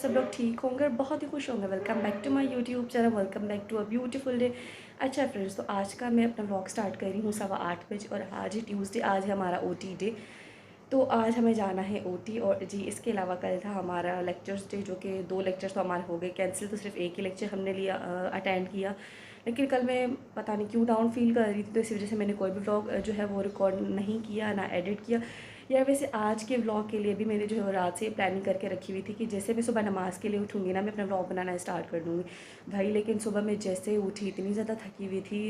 सब लोग ठीक होंगे और बहुत ही खुश होंगे। Welcome back to my YouTube channel, welcome back to a beautiful day. अच्छा फ्रेंड्स, तो आज का मैं अपना व्लॉग स्टार्ट कर रही हूँ 8:15 बजे और आज ही ट्यूसडे, आज है हमारा ओटी डे। तो आज हमें जाना है ओटी। और जी इसके अलावा कल था हमारा लेक्चर्स डे, जो कि 2 लेक्चर्स तो हमारे हो गए कैंसिल, तो सिर्फ एक ही लेक्चर हमने लिया अटेंड किया। लेकिन कल मैं पता नहीं क्यों डाउन फील कर रही थी, तो इसी वजह से मैंने कोई भी व्लॉग जो है वो रिकॉर्ड नहीं किया, ना एडिट किया। या वैसे आज के व्लॉग के लिए भी मैंने जो है वो रात से प्लानिंग करके रखी हुई थी कि जैसे मैं सुबह नमाज़ के लिए उठूँगी ना, मैं अपना व्लॉग बनाना स्टार्ट कर दूँगी भाई। लेकिन सुबह मैं जैसे ही उठी इतनी ज़्यादा थकी हुई थी,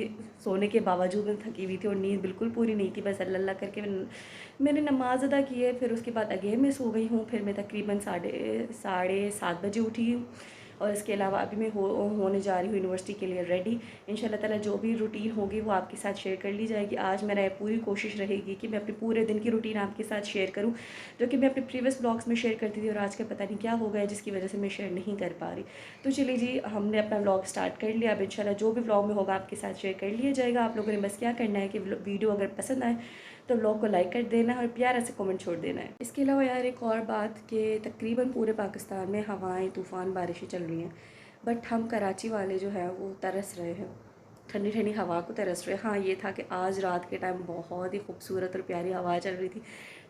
सोने के बावजूद मैं थकी हुई थी और नींद बिल्कुल पूरी नहीं थी। बस अल्लाह करके मैंने नमाज़ अदा की है, फिर उसके बाद अगेन मैं सो गई हूँ। फिर मैं तकरीबन साढ़े 7 बजे उठी हूँ। और इसके अलावा अभी मैं होने जा रही हूँ यूनिवर्सिटी के लिए रेडी। इंशाल्लाह ताला जो भी रूटीन होगी वो आपके साथ शेयर कर ली जाएगी। आज मेरा पूरी कोशिश रहेगी कि मैं अपने पूरे दिन की रूटीन आपके साथ शेयर करूँ, जो कि मैं अपने प्रीवियस ब्लॉग्स में शेयर करती थी और आज का पता नहीं क्या हो गया जिसकी वजह से मैं शेयर नहीं कर पा रही। तो चलिए जी, हमने अपना व्लॉग स्टार्ट कर लिया। अब इंशाल्लाह जो भी व्लॉग में होगा आपके साथ शेयर कर लिया जाएगा। आप लोगों ने बस क्या करना है कि वीडियो अगर पसंद आए तो व्लॉग को लाइक कर देना है और प्यारा से कमेंट छोड़ देना है। इसके अलावा यार एक और बात कि तकरीबन पूरे पाकिस्तान में हवाएं, तूफ़ान, बारिशें चल रही हैं, बट हम कराची वाले जो है वो तरस रहे हैं, ठंडी ठंडी हवा को तरस रहे हैं। हाँ ये था कि आज रात के टाइम बहुत ही खूबसूरत और प्यारी हवा चल रही थी,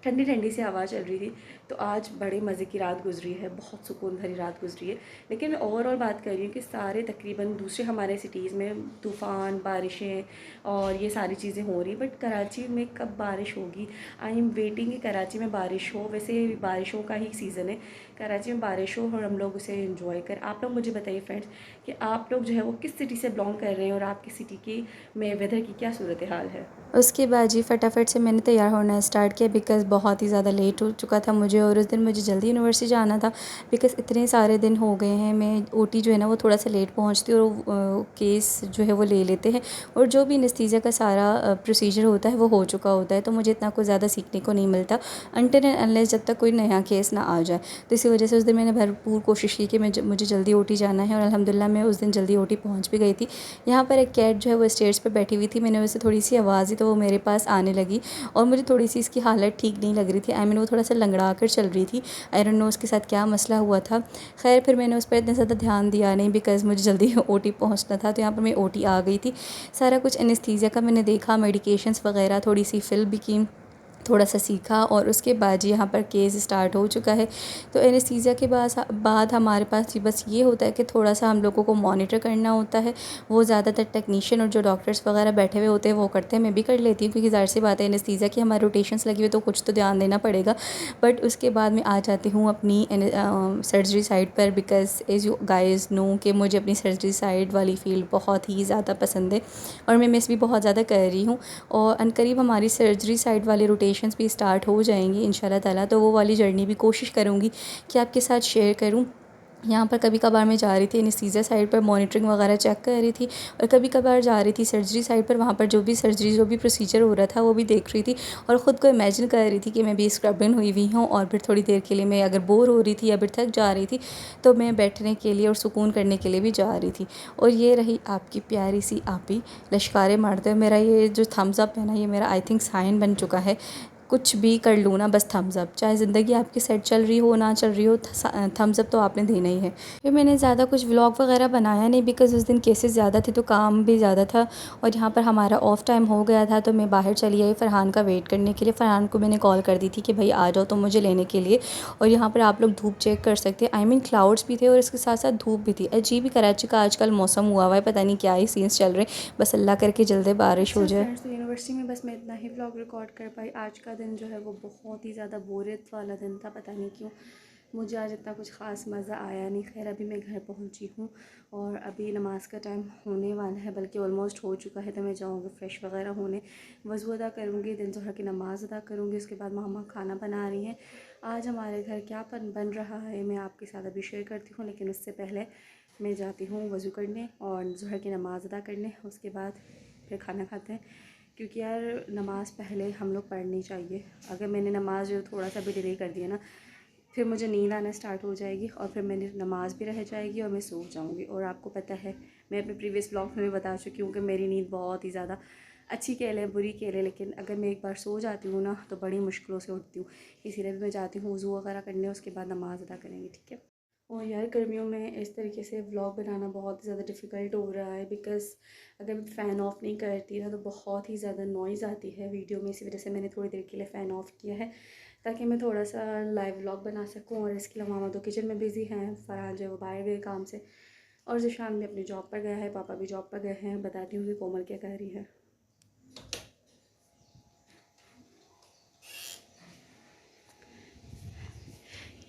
ठंडी ठंडी सी हवा चल रही थी। तो आज बड़े मज़े की रात गुजरी है, बहुत सुकून भरी रात गुजरी है। लेकिन मैं ओवरऑल बात कर रही हूँ कि सारे तकरीबन दूसरे हमारे सिटीज़ में तूफ़ान, बारिशें और ये सारी चीज़ें हो रही, बट कराची में कब बारिश होगी? आई एम वेटिंग कि कराची में बारिश हो। वैसे बारिशों का ही सीज़न है, कराची में बारिश हो और हम लोग उसे एंजॉय करें। आप लोग मुझे बताइए फ्रेंड्स कि आप लोग जो है वो किस सिटी से बिलोंग कर रहे हैं और आपकी सिटी की में वेदर की क्या सूरत हाल है। उसके बाद जी फटाफट से मैंने तैयार होना स्टार्ट किया बिकॉज़ बहुत ही ज़्यादा लेट हो चुका था मुझे और उस दिन मुझे जल्दी यूनिवर्सिटी जाना था बिकॉज़ इतने सारे दिन हो गए हैं। मैं ओटी जो है ना वो थोड़ा सा लेट पहुंचती और केस जो है वो ले लेते हैं और जो भी एनेस्थीसिया का सारा प्रोसीजर होता है वो हो चुका होता है, तो मुझे इतना कुछ ज़्यादा सीखने को नहीं मिलता अनटिल एंड अनलेस जब तक कोई नया केस ना आ जाए। तो इसी वजह से उस दिन मैंने भरपूर कोशिश की कि मुझे जल्दी ओटी जाना है और अल्हम्दुलिल्लाह मैं उस दिन जल्दी ओटी पहुँच भी गई थी। यहाँ पर एक कैट जो है वो स्टेयर्स पर बैठी हुई थी, मैंने उसे थोड़ी सी आवाज़ दी तो वो मेरे पास आने लगी और मुझे थोड़ी सी इसकी हालत ठीक नहीं लग रही थी। आई मीन वो थोड़ा सा लंगड़ा कर चल रही थी, आई डोंट नो उसके साथ क्या मसला हुआ था। खैर फिर मैंने उस पर इतना ज़्यादा ध्यान दिया नहीं बिकॉज़ मुझे जल्दी ओटी पहुंचना था। तो यहाँ पर मैं ओटी आ गई थी, सारा कुछ एनेस्थीसिया का मैंने देखा, मेडिकेशंस वगैरह थोड़ी सी फिल भी की, थोड़ा सा सीखा और उसके बाद यहाँ पर केस स्टार्ट हो चुका है। तो एनेस्थीसिया के बाद हमारे पास बस ये होता है कि थोड़ा सा हम लोगों को मॉनिटर करना होता है। वो ज़्यादातर टेक्नीशियन और जो डॉक्टर्स वगैरह बैठे हुए होते हैं वो करते हैं, मैं भी कर लेती हूँ क्योंकि ज़ाहिर सी बात है एनेस्थीसिया की हमारे रोटेशंस लगी हुई तो कुछ तो ध्यान देना पड़ेगा। बट उसके बाद मैं आ जाती हूँ अपनी सर्जरी साइड पर because as you guys know कि मुझे अपनी सर्जरी साइड वाली फील्ड बहुत ही ज़्यादा पसंद है और मैं मिस भी बहुत ज़्यादा कर रही हूँ। और अनकरीब हमारी सर्जरी साइड वाले रोटेशंस भी स्टार्ट हो जाएंगी इंशाल्लाह ताला, तो वो वाली जर्नी भी कोशिश करूँगी कि आपके साथ शेयर करूँ। यहाँ पर कभी कभार मैं जा रही थी एनेस्थीसिया साइड पर मॉनिटरिंग वगैरह चेक कर रही थी और कभी कभार जा रही थी सर्जरी साइड पर, वहाँ पर जो भी सर्जरी जो भी प्रोसीजर हो रहा था वो भी देख रही थी और ख़ुद को इमेजिन कर रही थी कि मैं भी स्क्रबिंग हुई हुई हूँ और फिर थोड़ी देर के लिए मैं अगर बोर हो रही थी या फिर थक जा रही थी तो मैं बैठने के लिए और सुकून करने के लिए भी जा रही थी। और ये रही आपकी प्यारी सी आपी लश्कारे मारते हुए। मेरा ये जो थम्स अप है ना, ये मेरा आई थिंक साइन बन चुका है, कुछ भी कर लूँ ना बस थम्स अप, चाहे ज़िंदगी आपकी सेट चल रही हो ना चल रही हो, थम्स अप तो आपने देना ही है। फिर मैंने ज़्यादा कुछ व्लॉग वगैरह बनाया नहीं बिकॉज़ उस दिन केसेस ज़्यादा थे तो काम भी ज़्यादा था और यहाँ पर हमारा ऑफ टाइम हो गया था तो मैं बाहर चली आई फ़रहान का वेट करने के लिए। फ़रहान को मैंने कॉल कर दी थी कि भाई आ जाओ तो मुझे लेने के लिए। और यहाँ पर आप लोग धूप चेक कर सकते हैं, आई मीन क्लाउड्स भी थे और इसके साथ साथ धूप भी थी। अजीब ही कराची का आजकल मौसम हुआ हुआ है, पता नहीं क्या ही सीन्स चल रहे हैं, बस अल्लाह करके जल्दी बारिश हो अच्छा जाए। फ्रेंड्स, तो यूनिवर्सिटी में बस मैं इतना ही व्लॉग रिकॉर्ड कर पाई। आज का दिन जो है वो बहुत ही ज़्यादा बोरियत वाला दिन था, पता नहीं क्यों मुझे आज इतना कुछ ख़ास मज़ा आया नहीं। खैर अभी मैं घर पहुंची हूँ और अभी नमाज़ का टाइम होने वाला है, बल्कि ऑलमोस्ट हो चुका है। तो मैं जाऊँगी फ्रेश वगैरह होने, वज़ू अदा करूँगी, दिन ज़ोहर की नमाज़ अदा करूँगी। उसके बाद मामा खाना बना रही हैं। आज हमारे घर क्या बन रहा है मैं आपके साथ अभी शेयर करती हूँ, लेकिन उससे पहले मैं जाती हूँ वज़ू करने और ज़ोहर की नमाज़ अदा करने। उसके बाद फिर खाना खाते हैं, क्योंकि यार नमाज़ पहले हम लोग पढ़नी चाहिए। अगर मैंने नमाज़ जो थोड़ा सा भी डिले कर दिया ना, फिर मुझे नींद आना स्टार्ट हो जाएगी और फिर मेरी नमाज़ भी रह जाएगी और मैं सो जाऊँगी। और आपको पता है मैं अपने प्रीवियस ब्लॉग में भी बता चुकी हूँ कि मेरी नींद बहुत ही ज़्यादा अच्छी कह लें बुरी कह लें, लेकिन अगर मैं एक बार सो जाती हूँ ना तो बड़ी मुश्किलों से उठती हूँ। इसीलिए भी मैं जाती हूँ वज़ू वगैरह करने, उसके बाद नमाज़ अदा करेंगे, ठीक है। और यार गर्मियों में इस तरीके से व्लॉग बनाना बहुत ज़्यादा डिफ़िकल्ट हो रहा है, बिकॉज़ अगर मैं फ़ैन ऑफ़ नहीं करती ना तो बहुत ही ज़्यादा नॉइज़ आती है वीडियो में। इसी वजह से मैंने थोड़ी देर के लिए फ़ैन ऑफ़ किया है ताकि मैं थोड़ा सा लाइव व्लॉग बना सकूं। और इसके अलावा मामा तो किचन में बिज़ी हैं, फरहान जो है वो बाहर गए काम से, और ज़िशान भी अपनी जॉब पर गया है, पापा भी जॉब पर गए हैं। बताती हूँ कि कोमल क्या कर रही है।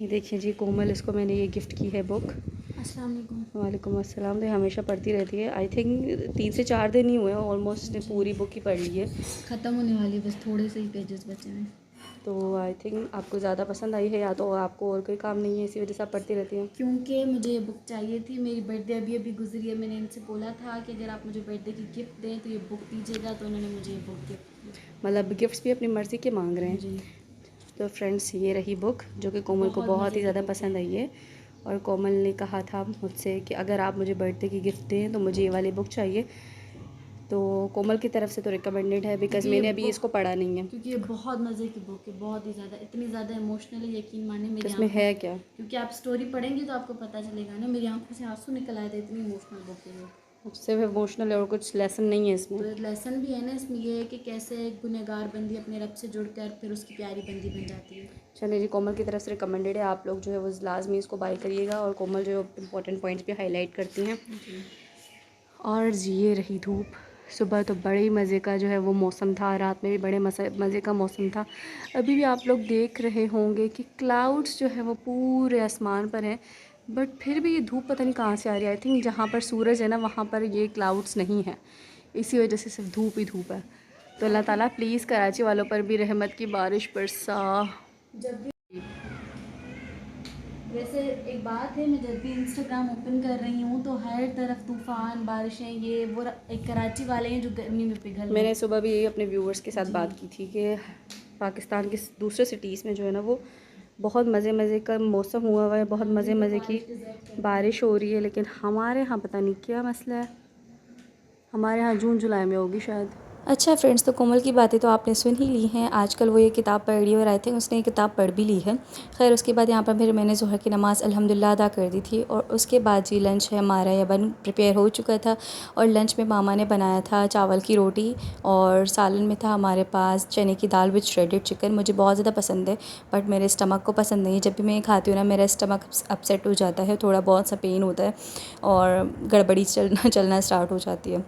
ये देखिए जी कोमल, इसको मैंने ये गिफ्ट की है बुक। अस्सलाम वालेकुम। वालेकुम अस्सलाम। तो ये हमेशा पढ़ती रहती है। आई थिंक 3 से 4 दिन ही हुए हैं ऑलमोस्ट, इसने पूरी बुक ही पढ़ ली है। ख़त्म होने वाली है, बस थोड़े से ही पेजेस बचे हैं। तो आई थिंक आपको ज़्यादा पसंद आई है, या तो आपको और कोई काम नहीं है इसी वजह से आप पढ़ती रहती हैं। क्योंकि मुझे ये बुक चाहिए थी, मेरी बर्थडे अभी अभी गुजरी है। मैंने इनसे बोला था कि अगर आप मुझे बर्थडे की गिफ्ट दें तो ये बुक दीजिएगा, तो उन्होंने मुझे ये बुक गिफ्ट मतलब गिफ्ट्स भी अपनी मर्ज़ी के मांग रहे हैं। जी। तो फ्रेंड्स ये रही बुक जो कि कोमल को बहुत ही ज़्यादा पसंद आई है। और कोमल ने कहा था मुझसे कि अगर आप मुझे बर्थडे की गिफ्ट दें तो मुझे ये वाली बुक चाहिए। तो कोमल की तरफ से तो रिकमेंडेड है, बिकॉज़ मैंने अभी इसको पढ़ा नहीं है। क्योंकि ये बहुत मज़े की बुक है, बहुत ही ज़्यादा, इतनी ज़्यादा इमोशनल है, यकीन माने तो मेरी इसमें आंखों, है क्या? क्योंकि आप स्टोरी पढ़ेंगे तो आपको पता चलेगा ना, मेरी आंखों से आंसू निकल आए थे, इतनी इमोशनल बुक है ये। सिर्फ इमोशनल है और कुछ लेसन नहीं है इसमें। तो लेसन भी है ना इसमें, ये है कि कैसे गुनहगार बंदी अपने रब से जुड़कर फिर उसकी प्यारी बंदी बन जाती है। चलिए जी, कोमल की तरफ से रिकमेंडेड है, आप लोग जो है वो लाजमी इसको बाय करिएगा। और कोमल जो इम्पोर्टेंट पॉइंट्स भी हाईलाइट करती हैं। और जी ये रही धूप। सुबह तो बड़े ही मज़े का जो है वो मौसम था, रात में भी बड़े मज़े का मौसम था। अभी भी आप लोग देख रहे होंगे कि क्लाउड्स जो है वो पूरे आसमान पर हैं, बट फिर भी ये धूप पता नहीं कहाँ से आ रही है। आई थिंक जहाँ पर सूरज है ना वहाँ पर ये क्लाउड्स नहीं है, इसी वजह से सिर्फ धूप ही धूप है। तो अल्लाह ताला प्लीज़ कराची वालों पर भी रहमत की बारिश बरसा। जब भी वैसे एक बात है, मैं जब भी इंस्टाग्राम ओपन कर रही हूँ तो हर तरफ तूफ़ान, बारिशें, ये वो एक कराची वाले हैं जो गर्मी में पिघल रहे हैं। मैंने सुबह भी अपने व्यूवर्स के साथ बात की थी कि पाकिस्तान के दूसरे सिटीज़ में जो है ना वो बहुत मज़े का मौसम हुआ हुआ है, बहुत मज़े की बारिश हो रही है, लेकिन हमारे यहाँ पता नहीं क्या मसला है। हमारे यहाँ जून जुलाई में होगी शायद। अच्छा फ्रेंड्स, तो कोमल की बातें तो आपने सुन ही ली हैं। आजकल वो ये किताब पढ़ रही है और आई थिंक उसने ये किताब पढ़ भी ली है। खैर उसके बाद यहाँ पर फिर मैंने ज़ोहर की नमाज़ अल्हम्दुलिल्लाह अदा कर दी थी, और उसके बाद जी लंच है हमारा या बन प्रिपेयर हो चुका था। और लंच में मामा ने बनाया था चावल की रोटी, और सालन में था हमारे पास चने की दाल विद श्रेडेड चिकन। मुझे बहुत ज़्यादा पसंद है, बट मेरे स्टमक को पसंद नहीं है। जब भी मैं ये खाती हूँ ना मेरा स्टमक अपसेट हो जाता है, थोड़ा बहुत सा पेन होता है और गड़बड़ी चलना स्टार्ट हो जाती है।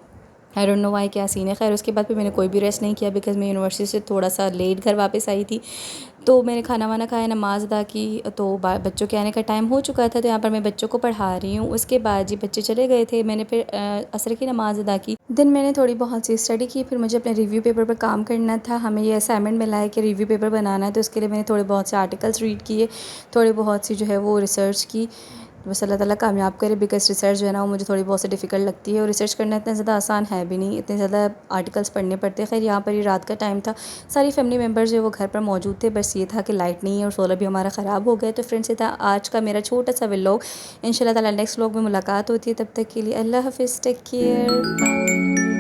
आई डोंट नो वाई, क्या सीन है। खैर उसके बाद फिर मैंने कोई भी रेस्ट नहीं किया, बिकॉज़ मैं यूनिवर्सिटी से थोड़ा सा लेट घर वापस आई थी। तो मैंने खाना वाना खाया, नमाज़ अदा की, तो बच्चों के आने का टाइम हो चुका था, तो यहाँ पर मैं बच्चों को पढ़ा रही हूँ। उसके बाद जी बच्चे चले गए थे, मैंने फिर असर की नमाज़ अदा की। दिन मैंने थोड़ी बहुत सी स्टडी की, फिर मुझे अपने रिव्यू पेपर पर काम करना था। हमें ये असाइनमेंट मिला है कि रिव्यू पेपर बनाना है, तो उसके लिए मैंने थोड़े बहुत से आर्टिकल्स रीड किए, थोड़ी बहुत सी जो है वो रिसर्च की। बस अल्लाह ताला कामयाब करे, बिकॉज़ रिसर्च जो है ना वो मुझे थोड़ी बहुत सी डिफ़िकल्ट लगती है, और रिसर्च करना इतना ज़्यादा आसान है भी नहीं, इतने ज़्यादा आर्टिकल्स पढ़ने पड़ते हैं। खैर यहाँ पर ये रात का टाइम था, सारी फैमिली मेम्बर्स जो है वो घर पर मौजूद थे, बस ये था कि लाइट नहीं है और सोलर भी हमारा ख़राब हो गया। तो फ्रेंड्स ये था आज का मेरा छोटा सा व्लॉग। इंशाल्लाह ताला नेक्स्ट व्लॉग में मुलाकात होती है, तब तक के लिए अल्लाह हाफ़िज़, टेक केयर।